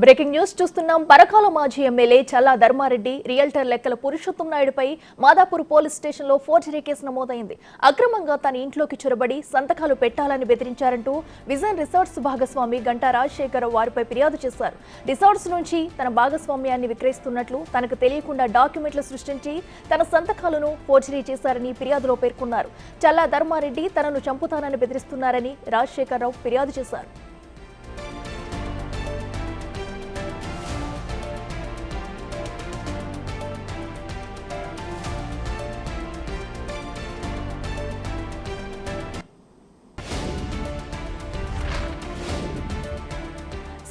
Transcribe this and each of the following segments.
Breaking news చూస్తున్నాం. పరకాల మాజీ MLA చల్లా Dharmareddy realtor లెక్కల పురుషోత్తం నాయుడుపై మాదాపూర్ పోలీస్ స్టేషన్లో ఫోర్జరీ కేసు నమోదైంది. అక్రమంగా తన ఇంట్లోకి చొరబడి సంతకాలు పెట్టాలని బెదిరించారంటూ విజన్ రిసార్ట్స్ భాగస్వామి గంటా రాజశేఖర్ వారిపై ఫిర్యాదు చేశారు. రిసార్ట్స్ నుంచి తన భాగస్వామ్యాన్ని విక్రయిస్తున్నట్లు తనకు తెలియకుండా డాక్యుమెంట్లు సృష్టించి తన సంతకాలను ఫోర్జరీ చేశారని ఫిర్యాదులో పేర్కొన్నారు. చల్లా ధర్మారెడ్డి తనను చంపుతానని బెదిరిస్తున్నారని రాజశేఖర్ ఫిర్యాదు చేశారు.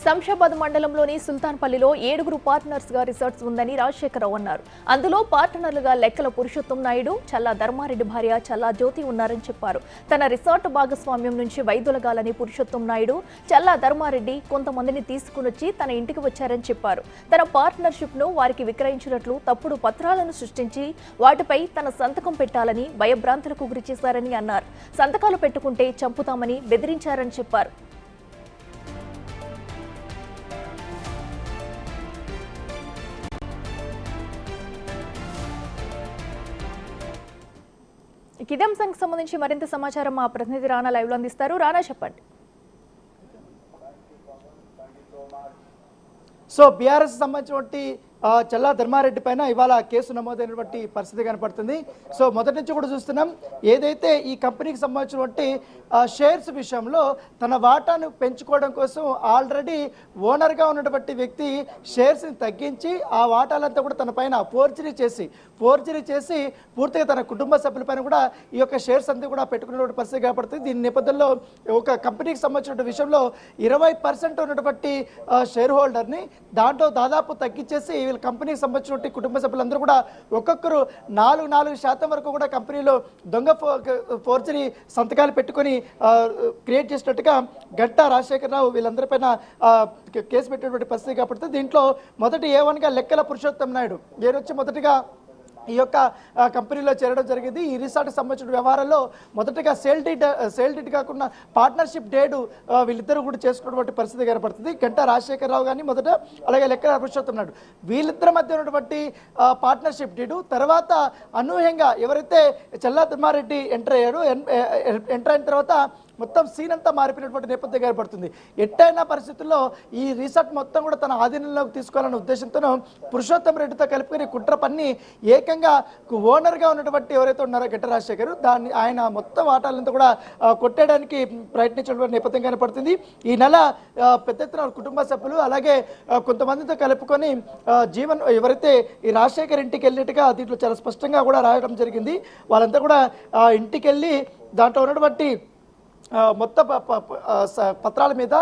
శంషాబాద్ మండలంలోని సుల్తాన్పల్లిలో 7 పార్ట్నర్స్ గా రిసార్ట్స్ ఉందని రాజశేఖరరావు అన్నారు. అందులో పార్ట్నర్లుగా లెక్కల పురుషోత్తం నాయుడు, చల్లా ధర్మారెడ్డి భార్య చల్లా జ్యోతి ఉన్నారని చెప్పారు. తన రిసార్ట్ భాగస్వామ్యం నుంచి వైదొలగాలని పురుషోత్తం నాయుడు, చల్లా ధర్మారెడ్డి కొంతమందిని తీసుకునొచ్చి తన ఇంటికి వచ్చారని చెప్పారు. తన పార్ట్నర్షిప్ ను వారికి విక్రయించినట్లు తప్పుడు పత్రాలను సృష్టించి వాటిపై తన సంతకం పెట్టాలని భయభ్రాంతులకు గురి చేశారని అన్నారు. సంతకాలు పెట్టుకుంటే చంపుతామని బెదిరించారని చెప్పారు. ఇదే అంశానికి సంబంధించి మరింత సమాచారం మా ప్రతినిధి రానా లైవ్ లో అందిస్తారు. రానా, చెప్పండి. సో బీఆర్ఎస్ సంబంధించినటువంటి చల్లా ధర్మారెడ్డి పైన ఇవాళ కేసు నమోదైనటువంటి పరిస్థితి కనపడుతుంది. సో మొదటి నుంచి కూడా చూస్తున్నాం, ఏదైతే ఈ కంపెనీకి సంబంధించినటువంటి షేర్స్ విషయంలో తన వాటాను పెంచుకోవడం కోసం ఆల్రెడీ ఓనర్గా ఉన్నటువంటి వ్యక్తి షేర్స్ని తగ్గించి ఆ వాటాలంతా కూడా తన పైన ఫోర్జరీ చేసి పూర్తిగా తన కుటుంబ సభ్యులపైన కూడా ఈ యొక్క షేర్స్ అంతా కూడా పెట్టుకున్నటువంటి పరిస్థితి కనపడుతుంది. దీని నేపథ్యంలో ఒక కంపెనీకి సంబంధించిన విషయంలో 20% ఉన్నటువంటి షేర్ హోల్డర్ని దాంట్లో దాదాపు తగ్గించేసి కంపెనీకి సంబంధించిన కుటుంబ సభ్యులందరూ కూడా ఒక్కొక్కరు 4% వరకు కూడా కంపెనీలో దొంగ ఫోర్జరీ సంతకాలు పెట్టుకొని క్రియేట్ చేసినట్టుగా గంటా రాజశేఖరరావు వీళ్ళందరిపైన కేసు పెట్టినటువంటి పరిస్థితి కాబట్టి దీంట్లో మొదటి A1గా లెక్కల పురుషోత్తం నాయుడు వచ్చి మొదటిగా ఈ యొక్క కంపెనీలో చేరడం జరిగింది. ఈ రిసార్ట్కి సంబంధించిన వ్యవహారాల్లో మొదటగా సేల్ డీడ్ కాకుండా పార్ట్నర్షిప్ డేట్ వీళ్ళిద్దరూ కూడా చేసుకున్నటువంటి పరిస్థితి కనపడుతుంది. గంటా రాజశేఖరరావు కానీ మొదట, అలాగే లెక్కల పురుషోత్తం నాయుడు వీళ్ళిద్దరి మధ్య ఉన్నటువంటి పార్ట్నర్షిప్ డీడు తర్వాత అనూహ్యంగా ఎవరైతే చల్లా ధర్మారెడ్డి ఎంటర్ అయిన తర్వాత మొత్తం సీన్ అంతా మారిపోయినటువంటి నేపథ్యం ఏర్పడుతుంది. ఎట్టైనా పరిస్థితుల్లో ఈ రిసార్ట్ మొత్తం కూడా తన ఆధీనంలోకి తీసుకోవాలనే ఉద్దేశంతో పురుషోత్తం రెడ్డితో కలుపుకొని కుట్ర పన్ని ఏకంగా ఓనర్గా ఉన్నటువంటి ఎవరైతే ఉన్నారో గంటా రాజశేఖర్ దాన్ని ఆయన మొత్తం వాటాలంతా కూడా కొట్టేయడానికి ప్రయత్నించినటువంటి నేపథ్యం కనపడుతుంది. ఈ నెల పెద్ద ఎత్తున కుటుంబ సభ్యులు అలాగే కొంతమందితో కలుపుకొని ఎవరైతే ఈ రాజశేఖర్ ఇంటికి వెళ్ళినట్టుగా దీంట్లో చాలా స్పష్టంగా కూడా రాయడం జరిగింది. వాళ్ళంతా కూడా ఇంటికి వెళ్ళి దాంట్లో ఉన్నటువంటి మొత్తం పత్రాల మీద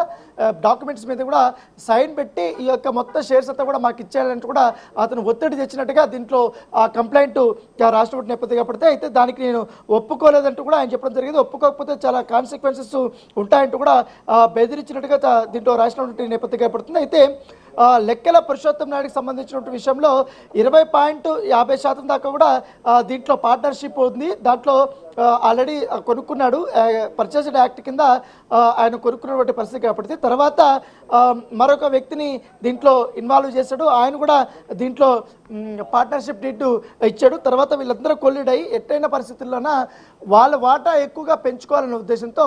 డాక్యుమెంట్స్ మీద కూడా సైన్ పెట్టి ఈ యొక్క మొత్తం షేర్స్ అంతా కూడా మాకు ఇచ్చేయాలంటూ కూడా అతను ఒత్తిడి తెచ్చినట్టుగా దీంట్లో కంప్లైంట్ రాష్ట్రపతి నేపథ్యంగా పడితే అయితే దానికి నేను ఒప్పుకోలేదంటూ కూడా ఆయన చెప్పడం జరిగింది. ఒప్పుకోకపోతే చాలా కాన్సిక్వెన్సెస్ ఉంటాయంటూ కూడా బెదిరించినట్టుగా దీంట్లో రాసినటువంటి నేపథ్యంగా పడుతుంది. అయితే లెక్కల పురుషోత్తం నాయుడికి సంబంధించినటువంటి విషయంలో 20.50% దాకా కూడా దీంట్లో పార్ట్నర్షిప్ ఉంది. దాంట్లో ఆల్రెడీ కొనుక్కున్నాడు. పర్చేస్డ్ యాక్ట్ కింద ఆయన కొనుక్కున్నటువంటి పరిస్థితి కాబట్టి తర్వాత మరొక వ్యక్తిని దీంట్లో ఇన్వాల్వ్ చేశాడు. ఆయన కూడా దీంట్లో పార్ట్నర్షిప్ డీడ్ ఇచ్చాడు. తర్వాత వీళ్ళందరూ కొల్లిడ్ అయ్యి ఎట్టైన పరిస్థితుల్లోన వాళ్ళ వాటా ఎక్కువగా పెంచుకోవాలనే ఉద్దేశంతో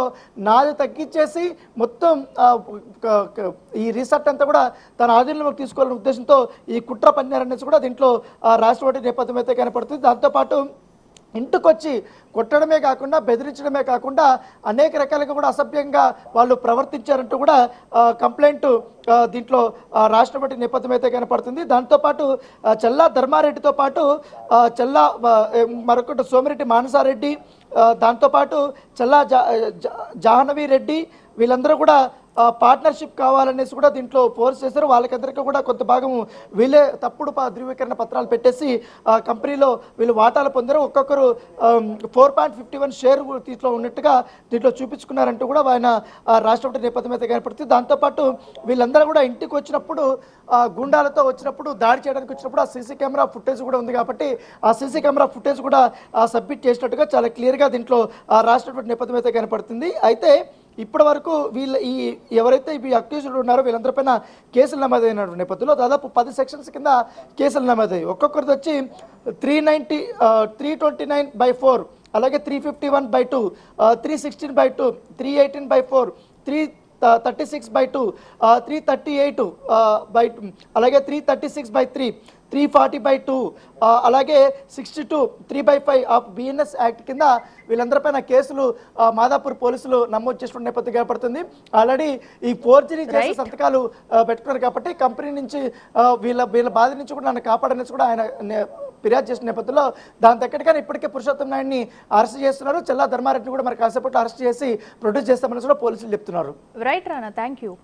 నాది తగ్గించేసి మొత్తం ఈ రిసార్ట్ అంతా కూడా తన ఆధీనంలోకి తీసుకోవాలనే ఉద్దేశంతో ఈ కుట్ర పన్నారనేసి కూడా దీంట్లో రాష్ట్రపతి నేపథ్యం అయితే కనపడుతుంది. దాంతోపాటు ఇంటికొచ్చి కొట్టడమే కాకుండా బెదిరించడమే కాకుండా అనేక రకాలుగా కూడా అసభ్యంగా వాళ్ళు ప్రవర్తించారంటూ కూడా కంప్లైంట్ దీంట్లో రాష్ట్రపతి నేపథ్యం అయితే కనపడుతుంది. దాంతోపాటు చల్లా ధర్మారెడ్డితో పాటు మరొకటి సోమిరెడ్డి మానసారెడ్డి, దాంతోపాటు చల్లా జాహ్నవి రెడ్డి వీళ్ళందరూ కూడా పార్ట్నర్షిప్ కావాలనేసి కూడా దీంట్లో ఫోర్స్ చేశారు. వాళ్ళకందరికీ కూడా కొంత భాగం వీళ్ళే తప్పుడు ధృవీకరణ పత్రాలు పెట్టేసి కంపెనీలో వీళ్ళు వాటాలు పొందారు. ఒక్కొక్కరు 4.51 షేర్ దీంట్లో ఉన్నట్టుగా దీంట్లో చూపించుకున్నారంటూ కూడా ఆయన రాష్ట్రపతి నేపథ్యం అయితే కనపడుతుంది. దాంతోపాటు వీళ్ళందరూ కూడా ఇంటికి వచ్చినప్పుడు గుండాలతో వచ్చినప్పుడు దాడి చేయడానికి వచ్చినప్పుడు ఆ సీసీ కెమెరా ఫుటేజ్ కూడా ఉంది కాబట్టి ఆ సీసీ కెమెరా ఫుటేజ్ కూడా సబ్మిట్ చేసినట్టుగా చాలా క్లియర్గా దీంట్లో రాష్ట్రపతి నేపథ్యం అయితే కనపడుతుంది. అయితే ఇప్పటి వరకు ఎవరైతే ఈ అక్యూజ్డ్ ఉన్నారో వీళ్ళందరిపైన కేసులు నమోదైన నేపథ్యంలో దాదాపు 10 సెక్షన్స్ కింద కేసులు నమోదయ్యాయి. ఒక్కొక్కరిది వచ్చి 329/4, అలాగే 351/2, 316/2, 318/4, 336/2, 338/2, అలాగే 336/3, 340/2, అలాగే 62 3/5 ఆఫ్ బిఎన్ఎస్ యాక్ట్ కింద వీళ్ళందరిపైన కేసులు మాదాపూర్ పోలీసులు నమోదు చేసుకున్న నేపథ్యం ఏర్పడుతుంది. ఆల్రెడీ ఈ ఫోర్జరీ చేసే సంతకాలు పెట్టుకున్నారు కాబట్టి కంపెనీ నుంచి వీళ్ళ బాధ నుంచి కూడా నన్ను కాపాడనేసి కూడా ఆయన ఫిర్యాదు చేసిన నేపథ్యంలో దాని దగ్గరగానే ఇప్పటికే పురుషోత్తం నాయుడిని అరెస్ట్ చేస్తున్నారు. చల్లా ధర్మారెడ్డిని కూడా మరి కాసేపట్లో అరెస్ట్ చేసి ప్రొడ్యూస్ చేస్తామని కూడా పోలీసులు చెప్తున్నారు. Right Rana, thank you.